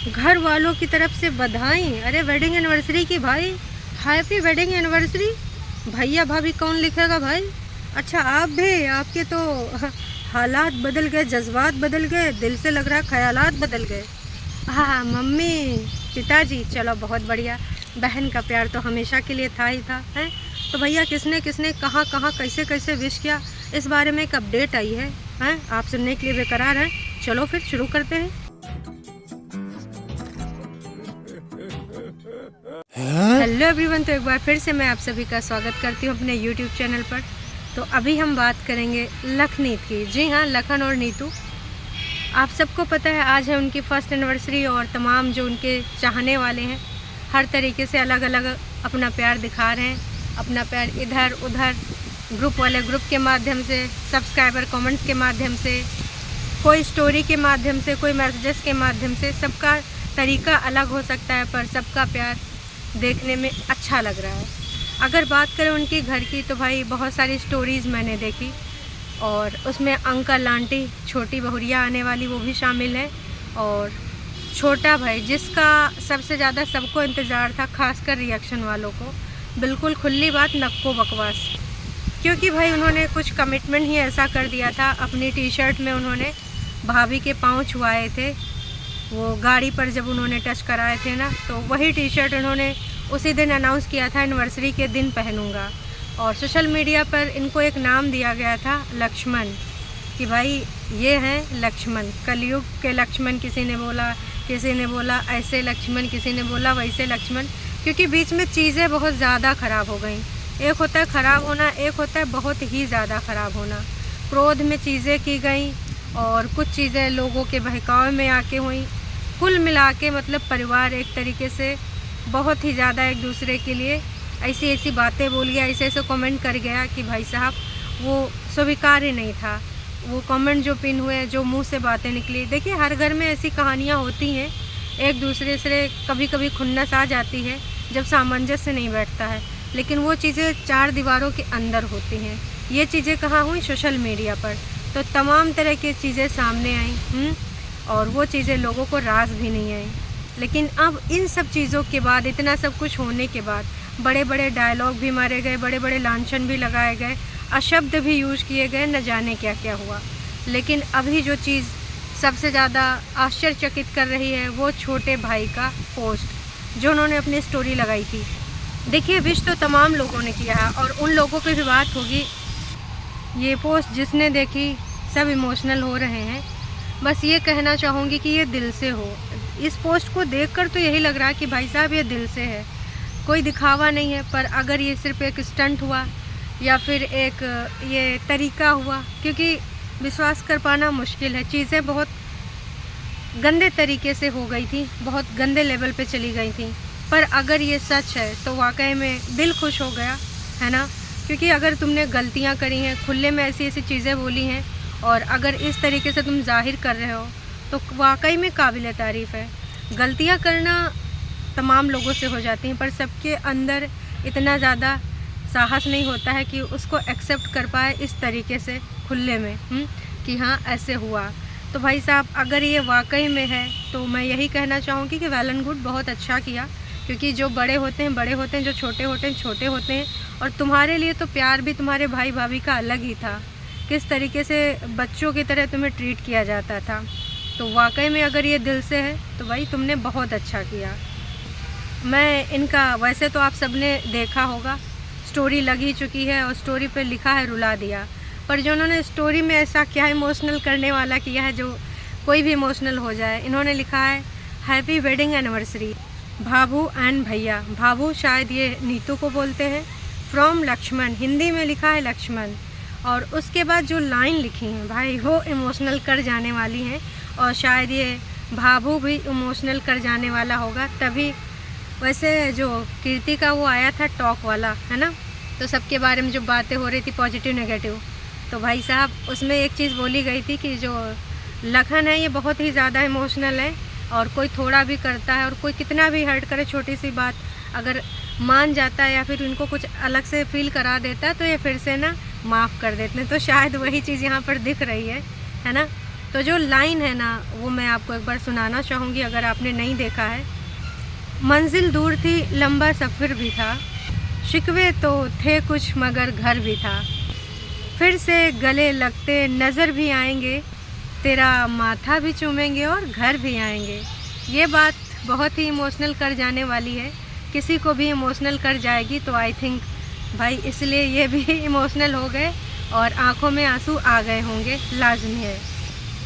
घर वालों की तरफ से बधाई। अरे वेडिंग एनिवर्सरी की भाई, हैप्पी वेडिंग एनिवर्सरी। भैया भाभी कौन लिखेगा भाई? अच्छा आप भी, आपके तो हालात बदल गए, जज्बात बदल गए, दिल से लग रहा है ख्यालात बदल गए। हाँ मम्मी पिताजी, चलो बहुत बढ़िया। बहन का प्यार तो हमेशा के लिए था ही था है। तो भैया किसने किसने कहाँ कहाँ कैसे कैसे विश किया, इस बारे में एक अपडेट आई है आप सुनने के लिए बेकरार हैं। चलो फिर शुरू करते हैं। हेलो एवरीवन, तो एक बार फिर से मैं आप सभी का स्वागत करती हूँ अपने यूट्यूब चैनल पर। तो अभी हम बात करेंगे लखनीत की। जी हाँ, लखन और नीतू, आप सबको पता है आज है उनकी फर्स्ट एनिवर्सरी और तमाम जो उनके चाहने वाले हैं हर तरीके से अलग अलग अपना प्यार दिखा रहे हैं। अपना प्यार इधर उधर, ग्रुप वाले ग्रुप के माध्यम से, सब्सक्राइबर कमेंट्स के माध्यम से, कोई स्टोरी के माध्यम से, कोई मैसेजेस के माध्यम से। सबका तरीका अलग हो सकता है पर सबका प्यार देखने में अच्छा लग रहा है। अगर बात करें उनके घर की तो भाई बहुत सारी स्टोरीज़ मैंने देखी और उसमें अंकल आंटी, छोटी बहुरिया आने वाली वो भी शामिल है और छोटा भाई जिसका सबसे ज़्यादा सबको इंतज़ार था, खासकर रिएक्शन वालों को। बिल्कुल खुली बात, नक्को बकवास, क्योंकि भाई उन्होंने कुछ कमिटमेंट ही ऐसा कर दिया था। अपनी टी शर्ट में उन्होंने भाभी के पाँव छुआए थे, वो गाड़ी पर जब उन्होंने टच कराए थे ना, तो वही टी शर्ट उन्होंने उसी दिन अनाउंस किया था एनिवर्सरी के दिन पहनूंगा। और सोशल मीडिया पर इनको एक नाम दिया गया था लक्ष्मण, कि भाई ये हैं लक्ष्मण, कलयुग के लक्ष्मण किसी ने बोला ऐसे लक्ष्मण, किसी ने बोला वैसे लक्ष्मण, क्योंकि बीच में चीज़ें बहुत ज़्यादा ख़राब हो गई। एक होता है ख़राब होना, एक होता है बहुत ही ज़्यादा ख़राब होना। क्रोध में चीज़ें की गई और कुछ चीज़ें लोगों के बहकावे में आके हुई। कुल मिला के मतलब परिवार एक तरीके से बहुत ही ज़्यादा एक दूसरे के लिए ऐसी ऐसी बातें बोल गया, ऐसे ऐसे कमेंट कर गया कि भाई साहब वो स्वीकार्य नहीं था। वो कमेंट जो पिन हुए, जो मुंह से बातें निकली, देखिए हर घर में ऐसी कहानियाँ होती हैं। एक दूसरे से कभी कभी खुन्नस आ जाती है जब सामंजस्य नहीं बैठता है, लेकिन वो चीज़ें चार दीवारों के अंदर होती हैं। ये चीज़ें कहाँ हुई? सोशल मीडिया पर। तो तमाम तरह की चीज़ें सामने आई और वो चीज़ें लोगों को रास भी नहीं आई। लेकिन अब इन सब चीज़ों के बाद, इतना सब कुछ होने के बाद, बड़े बड़े डायलॉग भी मारे गए, बड़े बड़े लांछन भी लगाए गए, अशब्द भी यूज किए गए, न जाने क्या क्या हुआ। लेकिन अभी जो चीज़ सबसे ज़्यादा आश्चर्यचकित कर रही है वो छोटे भाई का पोस्ट जो उन्होंने अपनी स्टोरी लगाई थी। देखिए विश तो तमाम लोगों ने किया है और उन लोगों की भी बात होगी। ये पोस्ट जिसने देखी सब इमोशनल हो रहे हैं। बस ये कहना चाहूँगी कि ये दिल से हो। इस पोस्ट को देखकर तो यही लग रहा है कि भाई साहब ये दिल से है, कोई दिखावा नहीं है। पर अगर ये सिर्फ एक स्टंट हुआ या फिर एक ये तरीका हुआ, क्योंकि विश्वास कर पाना मुश्किल है। चीज़ें बहुत गंदे तरीके से हो गई थी, बहुत गंदे लेवल पे चली गई थी। पर अगर ये सच है तो वाकई में दिल खुश हो गया, है ना? क्योंकि अगर तुमने गलतियाँ करी हैं, खुले में ऐसी ऐसी चीज़ें बोली हैं और अगर इस तरीके से तुम जाहिर कर रहे हो तो वाकई में काबिल तारीफ़ है। गलतियाँ करना तमाम लोगों से हो जाती हैं पर सबके अंदर इतना ज़्यादा साहस नहीं होता है कि उसको एक्सेप्ट कर पाए इस तरीके से खुले में कि हाँ ऐसे हुआ। तो भाई साहब अगर ये वाकई में है तो मैं यही कहना चाहूँगी कि वेल एंड गुड, बहुत अच्छा किया। क्योंकि जो बड़े होते हैं बड़े होते हैं, जो छोटे होते हैं छोटे होते हैं। और तुम्हारे लिए तो प्यार भी तुम्हारे भाई भाभी का अलग ही था, किस तरीके से बच्चों की तरह तुम्हें ट्रीट किया जाता था। तो वाकई में अगर ये दिल से है तो भाई तुमने बहुत अच्छा किया। मैं इनका, वैसे तो आप सबने देखा होगा, स्टोरी लग ही चुकी है और स्टोरी पे लिखा है रुला दिया। पर जो उन्होंने स्टोरी में ऐसा क्या इमोशनल करने वाला किया है जो कोई भी इमोशनल हो जाए। इन्होंने लिखा है हैप्पी वेडिंग एनिवर्सरी भाभू एंड भैया। भाभू शायद ये नीतू को बोलते हैं, फ्रॉम लक्ष्मण, हिंदी में लिखा है लक्ष्मण। और उसके बाद जो लाइन लिखी हैं भाई वो इमोशनल कर जाने वाली हैं और शायद ये भाभू भी इमोशनल कर जाने वाला होगा। तभी वैसे जो कीर्ति का वो आया था टॉक वाला, है ना, तो सबके बारे में जो बातें हो रही थी पॉजिटिव नेगेटिव, तो भाई साहब उसमें एक चीज़ बोली गई थी कि जो लखन है ये बहुत ही ज़्यादा इमोशनल है और कोई थोड़ा भी करता है और कोई कितना भी हर्ट करे, छोटी सी बात अगर मान जाता है या फिर उनको कुछ अलग से फील करा देता है तो ये फिर से ना माफ़ कर देते हैं। तो शायद वही चीज़ यहाँ पर दिख रही है ना। तो जो लाइन है ना वो मैं आपको एक बार सुनाना चाहूँगी अगर आपने नहीं देखा है। मंजिल दूर थी, लंबा सफ़र भी था, शिकवे तो थे कुछ मगर घर भी था, फिर से गले लगते नज़र भी आएंगे, तेरा माथा भी चूमेंगे और घर भी आएंगे। ये बात बहुत ही इमोशनल कर जाने वाली है, किसी को भी इमोशनल कर जाएगी। तो आई थिंक भाई इसलिए ये भी इमोशनल हो गए और आंखों में आंसू आ गए होंगे, लाजमी है।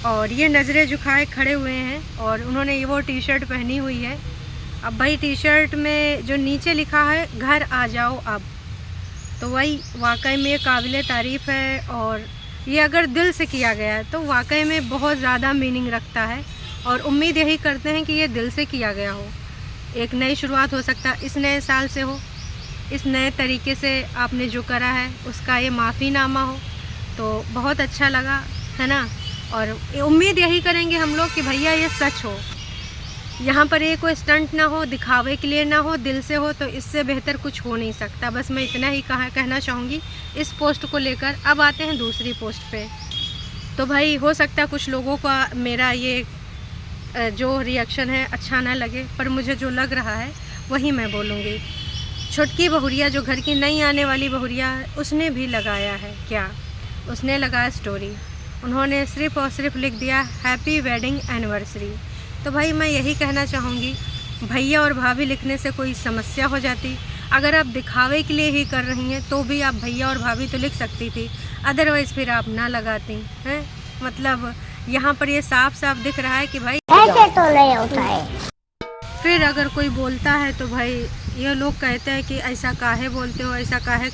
और ये नज़रें झुकाए खड़े हुए हैं और उन्होंने ये वो टी शर्ट पहनी हुई है। अब भाई टी शर्ट में जो नीचे लिखा है घर आ जाओ अब, तो वही वाकई में काबिल तारीफ़ है। और ये अगर दिल से किया गया है तो वाकई में बहुत ज़्यादा मीनिंग रखता है। और उम्मीद यही करते हैं कि ये दिल से किया गया हो, एक नई शुरुआत हो सकता है इस नए साल से हो, इस नए तरीके से आपने जो करा है उसका ये माफ़ीनामा हो। तो बहुत अच्छा लगा, है ना। और उम्मीद यही करेंगे हम लोग कि भैया ये सच हो, यहाँ पर ये कोई स्टंट ना हो, दिखावे के लिए ना हो, दिल से हो। तो इससे बेहतर कुछ हो नहीं सकता। बस मैं इतना ही कहना चाहूँगी इस पोस्ट को लेकर। अब आते हैं दूसरी पोस्ट पे। तो भाई हो सकता है कुछ लोगों का मेरा ये जो रिएक्शन है अच्छा ना लगे, पर मुझे जो लग रहा है वही मैं बोलूँगी। छुटकी बहुरिया जो घर की नई आने वाली बहुरिया है, उसने भी लगाया है क्या, उसने लगाया स्टोरी। उन्होंने सिर्फ़ और सिर्फ लिख दिया हैप्पी वेडिंग एनिवर्सरी। तो भाई मैं यही कहना चाहूँगी, भैया और भाभी लिखने से कोई समस्या हो जाती। अगर आप दिखावे के लिए ही कर रही हैं तो भी आप भैया और भाभी तो लिख सकती थी, अदरवाइज़ फिर आप ना लगाती हैं। मतलब यहाँ पर ये साफ साफ दिख रहा है कि भाई ऐसे तो नहीं होता है। फिर अगर कोई बोलता है तो भाई ये लोग कहते हैं कि ऐसा काहे बोलते हो, ऐसा काहे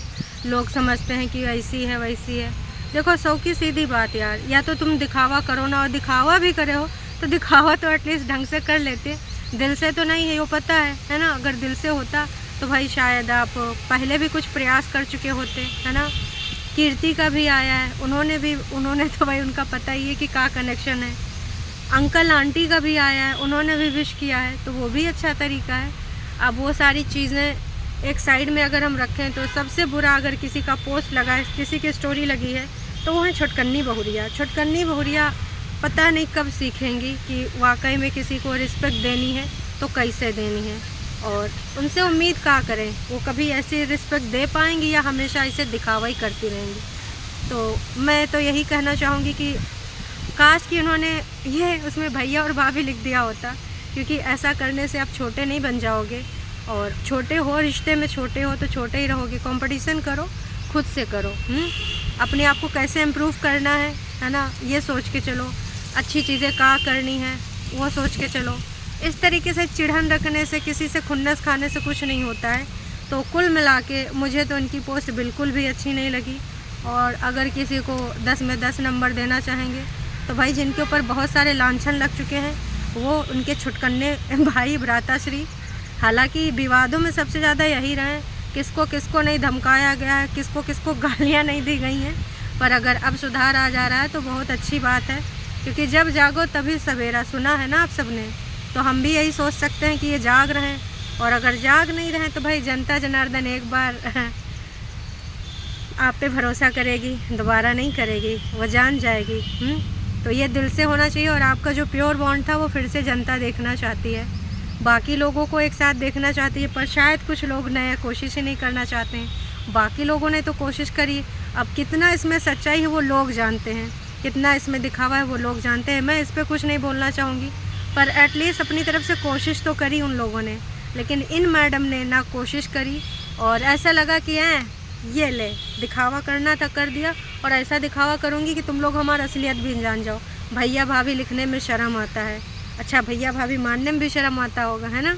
लोग समझते हैं कि ऐसी है वैसी है। देखो सौ की सीधी बात यार, या तो तुम दिखावा करो ना, और दिखावा भी करे हो तो दिखावा तो एटलीस्ट ढंग से कर लेते, दिल से तो नहीं है, वो पता है ना। अगर दिल से होता तो भाई शायद आप पहले भी कुछ प्रयास कर चुके होते, है ना। कीर्ति का भी आया है, उन्होंने तो भाई उनका पता ही है कि क्या कनेक्शन है। अंकल आंटी का भी आया है, उन्होंने भी विश किया है, तो वो भी अच्छा तरीका है। अब वो सारी चीज़ें एक साइड में अगर हम रखें तो सबसे बुरा अगर किसी का पोस्ट लगा है, किसी की स्टोरी लगी है, तो वो है छुटकन्नी बहुरिया। छुटकन्नी बहुरिया पता नहीं कब सीखेंगी कि वाकई में किसी को रिस्पेक्ट देनी है तो कैसे देनी है, और उनसे उम्मीद क्या करें, वो कभी ऐसी रिस्पेक्ट दे पाएंगी या हमेशा इसे दिखावा ही करती रहेंगी। तो मैं तो यही कहना चाहूँगी कि काश कि उन्होंने ये उसमें भैया और भाभी लिख दिया होता, क्योंकि ऐसा करने से आप छोटे नहीं बन जाओगे। और छोटे हो, रिश्ते में छोटे हो तो छोटे ही रहोगे। कंपटीशन करो, खुद से करो, अपने आप को कैसे इम्प्रूव करना है ना, ये सोच के चलो। अच्छी चीज़ें क्या करनी है वो सोच के चलो। इस तरीके से चिढ़न रखने से, किसी से खुन्नस खाने से कुछ नहीं होता है। तो कुल मिला के मुझे तो इनकी पोस्ट बिल्कुल भी अच्छी नहीं लगी। और अगर किसी को 10 में 10 नंबर देना चाहेंगे तो भाई जिनके ऊपर बहुत सारे लांछन लग चुके हैं वो उनके छुटकन्ने भाई भ्राताश्री। हालांकि विवादों में सबसे ज़्यादा यही रहे, किसको किसको नहीं धमकाया गया है, किसको किसको गालियाँ नहीं दी गई हैं। पर अगर अब सुधार आ जा रहा है तो बहुत अच्छी बात है, क्योंक't जब जागो तभी सवेरा, सुना है ना आप सबने। तो हम भी यही सोच सकते हैं कि ये जाग रहे हैं, और अगर जाग नहीं रहे तो भाई जनता जनार्दन एक बार आप पे भरोसा करेगी, दोबारा नहीं करेगी, वो जान जाएगी। तो ये दिल से होना चाहिए, और आपका जो प्योर बॉन्ड था वो फिर से जनता देखना चाहती है, बाकी लोगों को एक साथ देखना चाहती है। पर शायद कुछ लोग नए कोशिश ही नहीं करना चाहते हैं। बाकी लोगों ने तो कोशिश करी, अब कितना इसमें सच्चाई है वो लोग जानते हैं, कितना इसमें दिखावा है वो लोग जानते हैं। मैं इस पर कुछ नहीं बोलना चाहूँगी, पर एटलीस्ट अपनी तरफ से कोशिश तो करी उन लोगों ने। लेकिन इन मैडम ने ना कोशिश करी, और ऐसा लगा कि ये ले दिखावा करना था कर दिया, और ऐसा दिखावा करूँगी कि तुम लोग हमारा असलियत भी जान जाओ। भैया भाभी लिखने में शर्म आता है, अच्छा भैया भाभी मानने में भी शर्म आता होगा, है ना।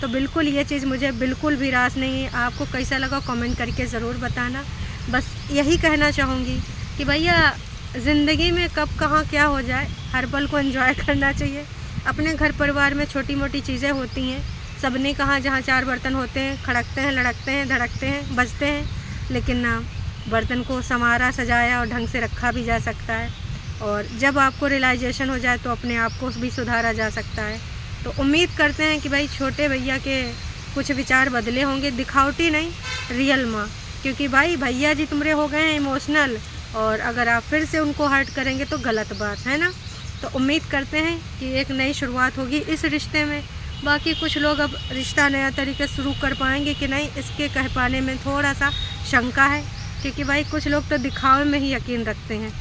तो बिल्कुल ये चीज़ मुझे बिल्कुल भी रास नहीं है। आपको कैसा लगा कमेंट करके ज़रूर बताना। बस यही कहना चाहूँगी कि भैया ज़िंदगी में कब कहाँ क्या हो जाए, हर पल को एंजॉय करना चाहिए। अपने घर परिवार में छोटी मोटी चीज़ें होती हैं, सबने कहा जहाँ 4 बर्तन होते हैं, खड़कते हैं, लड़कते हैं, धड़कते हैं, बजते हैं, लेकिन ना बर्तन को संवारा सजाया और ढंग से रखा भी जा सकता है। और जब आपको रियलाइजेशन हो जाए तो अपने आप को भी सुधारा जा सकता है। तो उम्मीद करते हैं कि भाई छोटे भैया के कुछ विचार बदले होंगे, दिखावटी नहीं, रियल माँ। क्योंकि भाई भैया जी तुम्हारे हो गए हैं इमोशनल, और अगर आप फिर से उनको हर्ट करेंगे तो गलत बात है ना। तो उम्मीद करते हैं कि एक नई शुरुआत होगी इस रिश्ते में। बाकी कुछ लोग अब रिश्ता नया तरीके से शुरू कर पाएंगे कि नहीं, इसके कह पाने में थोड़ा सा शंका है, क्योंकि भाई कुछ लोग तो दिखावे में ही यकीन रखते हैं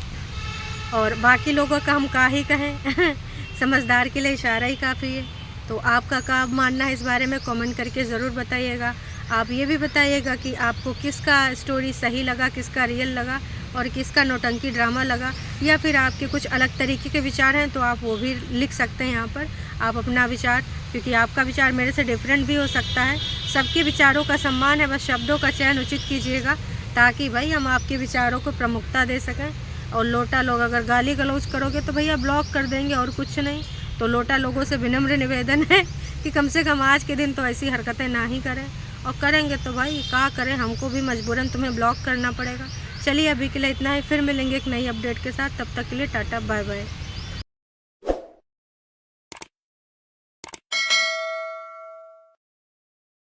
और बाकी लोगों का हम क्या ही कहें समझदार के लिए इशारा ही काफ़ी है। तो आपका क्या मानना है इस बारे में कमेंट करके ज़रूर बताइएगा। आप ये भी बताइएगा कि आपको किसका स्टोरी सही लगा, किसका रियल लगा और किसका नौटंकी ड्रामा लगा, या फिर आपके कुछ अलग तरीके के विचार हैं तो आप वो भी लिख सकते हैं यहाँ पर, आप अपना विचार, क्योंकि आपका विचार मेरे से डिफरेंट भी हो सकता है। सबके विचारों का सम्मान है, बस शब्दों का चयन उचित कीजिएगा ताकि भाई हम आपके विचारों को प्रमुखता दे सकें। और लोटा लोग अगर गाली गलौज करोगे तो भैया ब्लॉक कर देंगे और कुछ नहीं। तो लोटा लोगों से विनम्र निवेदन है कि कम से कम आज के दिन तो ऐसी हरकतें ना ही करें, और करेंगे तो भाई क्या करें, हमको भी मजबूरन तुम्हें ब्लॉक करना पड़ेगा। चलिए अभी के लिए इतना ही, फिर मिलेंगे एक नई अपडेट के साथ, तब तक के लिए टाटा बाय बाय।